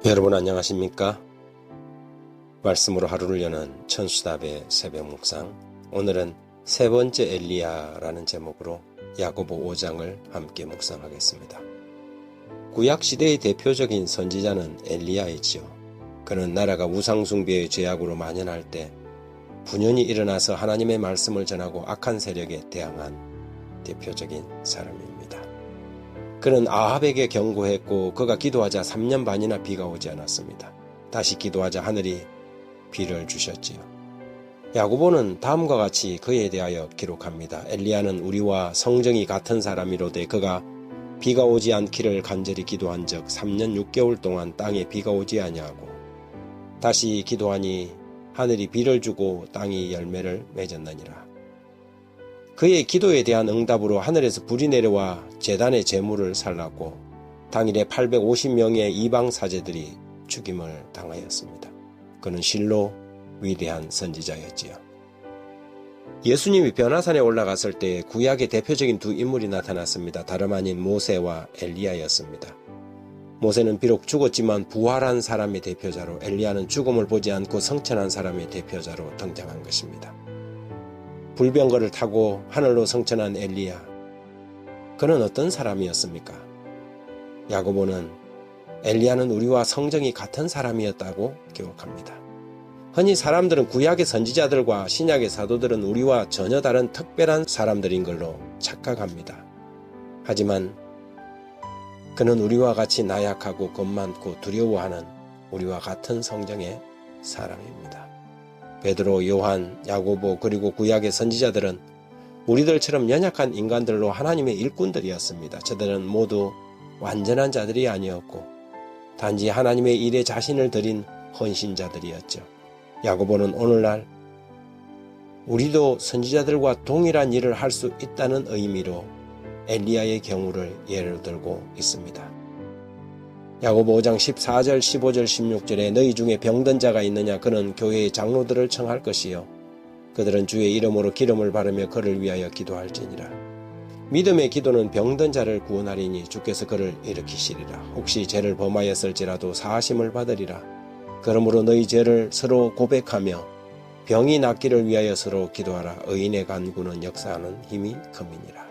여러분 안녕하십니까? 말씀으로 하루를 여는 천수답의 새벽 묵상. 오늘은 세 번째 엘리야라는 제목으로 야고보 5장을 함께 묵상하겠습니다. 구약 시대의 대표적인 선지자는 엘리야이지요. 그는 나라가 우상숭배의 죄악으로 만연할 때 분연히 일어나서 하나님의 말씀을 전하고 악한 세력에 대항한 대표적인 사람입니다. 그는 아합에게 경고했고 그가 기도하자 3년 반이나 비가 오지 않았습니다. 다시 기도하자 하늘이 비를 주셨지요. 야고보는 다음과 같이 그에 대하여 기록합니다. 엘리야는 우리와 성정이 같은 사람이로되 그가 비가 오지 않기를 간절히 기도한 적 3년 6개월 동안 땅에 비가 오지 아니하고 다시 기도하니 하늘이 비를 주고 땅이 열매를 맺었느니라. 그의 기도에 대한 응답으로 하늘에서 불이 내려와 제단의 제물을 살랐고 당일에 850명의 이방 사제들이 죽임을 당하였습니다. 그는 실로 위대한 선지자였지요. 예수님이 변화산에 올라갔을 때 구약의 대표적인 두 인물이 나타났습니다. 다름 아닌 모세와 엘리야였습니다. 모세는 비록 죽었지만 부활한 사람의 대표자로, 엘리야는 죽음을 보지 않고 성천한 사람의 대표자로 등장한 것입니다. 불병거를 타고 하늘로 성천한 엘리야, 그는 어떤 사람이었습니까? 야고보는 엘리야는 우리와 성정이 같은 사람이었다고 기록합니다. 흔히 사람들은 구약의 선지자들과 신약의 사도들은 우리와 전혀 다른 특별한 사람들인 걸로 착각합니다. 하지만 그는 우리와 같이 나약하고 겁 많고 두려워하는 우리와 같은 성정의 사람입니다. 베드로, 요한, 야고보 그리고 구약의 선지자들은 우리들처럼 연약한 인간들로 하나님의 일꾼들이었습니다. 저들은 모두 완전한 자들이 아니었고 단지 하나님의 일에 자신을 드린 헌신자들이었죠. 야고보는 오늘날 우리도 선지자들과 동일한 일을 할 수 있다는 의미로 엘리야의 경우를 예를 들고 있습니다. 야고보 5장 14절, 15절, 16절에 너희 중에 병든 자가 있느냐? 그는 교회의 장로들을 청할 것이요 그들은 주의 이름으로 기름을 바르며 그를 위하여 기도할지니라. 믿음의 기도는 병든 자를 구원하리니 주께서 그를 일으키시리라. 혹시 죄를 범하였을지라도 사하심을 받으리라. 그러므로 너희 죄를 서로 고백하며 병이 낫기를 위하여 서로 기도하라. 의인의 간구는 역사하는 힘이 큼이니라.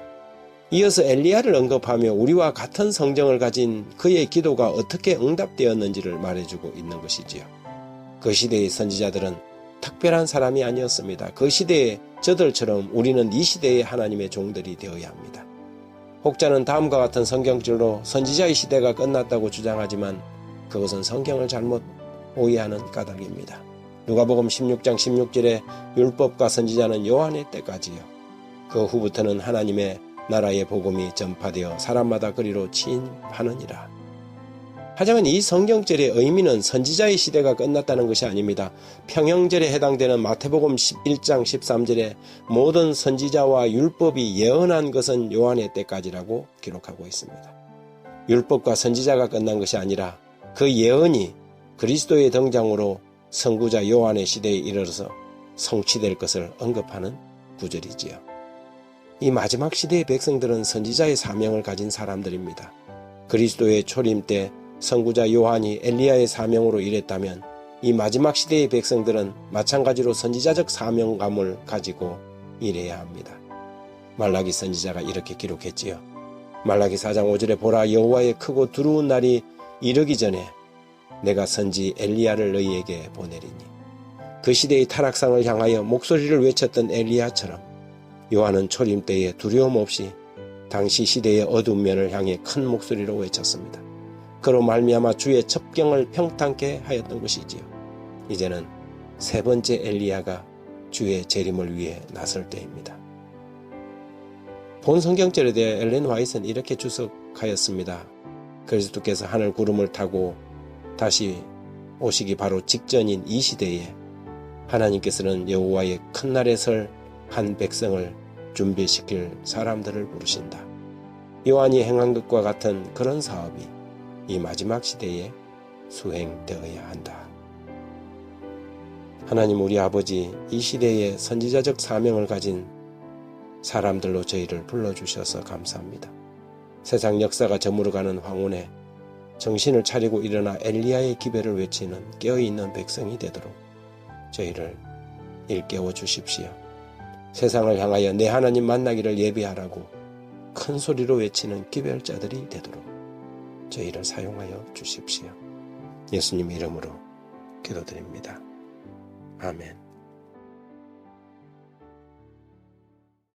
이어서 엘리야를 언급하며 우리와 같은 성정을 가진 그의 기도가 어떻게 응답되었는지를 말해주고 있는 것이지요. 그 시대의 선지자들은 특별한 사람이 아니었습니다. 그 시대의 저들처럼 우리는 이 시대의 하나님의 종들이 되어야 합니다. 혹자는 다음과 같은 성경절로 선지자의 시대가 끝났다고 주장하지만 그것은 성경을 잘못 오해하는 까닭입니다. 누가복음 16장 16절에 율법과 선지자는 요한의 때까지요. 그 후부터는 하나님의 나라의 복음이 전파되어 사람마다 그리로 침하느니라. 하지만 이 성경절의 의미는 선지자의 시대가 끝났다는 것이 아닙니다. 평형절에 해당되는 마태복음 11장 13절에 모든 선지자와 율법이 예언한 것은 요한의 때까지라고 기록하고 있습니다. 율법과 선지자가 끝난 것이 아니라 그 예언이 그리스도의 등장으로 선구자 요한의 시대에 이르러서 성취될 것을 언급하는 구절이지요. 이 마지막 시대의 백성들은 선지자의 사명을 가진 사람들입니다. 그리스도의 초림 때 선구자 요한이 엘리야의 사명으로 일했다면 이 마지막 시대의 백성들은 마찬가지로 선지자적 사명감을 가지고 일해야 합니다. 말라기 선지자가 이렇게 기록했지요. 말라기 4장 5절에 보라, 여호와의 크고 두려운 날이 이르기 전에 내가 선지 엘리야를 너희에게 보내리니. 그 시대의 타락상을 향하여 목소리를 외쳤던 엘리야처럼 요한은 초림 때에 두려움 없이 당시 시대의 어두운 면을 향해 큰 목소리로 외쳤습니다. 그로 말미암아 주의 첩경을 평탄케 하였던 것이지요. 이제는 세 번째 엘리야가 주의 재림을 위해 나설 때입니다. 본 성경절에 대해 엘렌 화이트는 이렇게 주석하였습니다. 그리스도께서 하늘 구름을 타고 다시 오시기 바로 직전인 이 시대에 하나님께서는 여호와의 큰 날에 설 한 백성을 준비시킬 사람들을 부르신다. 요한이 행한 것과 같은 그런 사업이 이 마지막 시대에 수행되어야 한다. 하나님 우리 아버지, 이 시대에 선지자적 사명을 가진 사람들로 저희를 불러주셔서 감사합니다. 세상 역사가 저물어가는 황혼에 정신을 차리고 일어나 엘리야의 기별을 외치는 깨어있는 백성이 되도록 저희를 일깨워 주십시오. 세상을 향하여 내 하나님 만나기를 예비하라고 큰 소리로 외치는 기별자들이 되도록 저희를 사용하여 주십시오. 예수님 이름으로 기도드립니다. 아멘.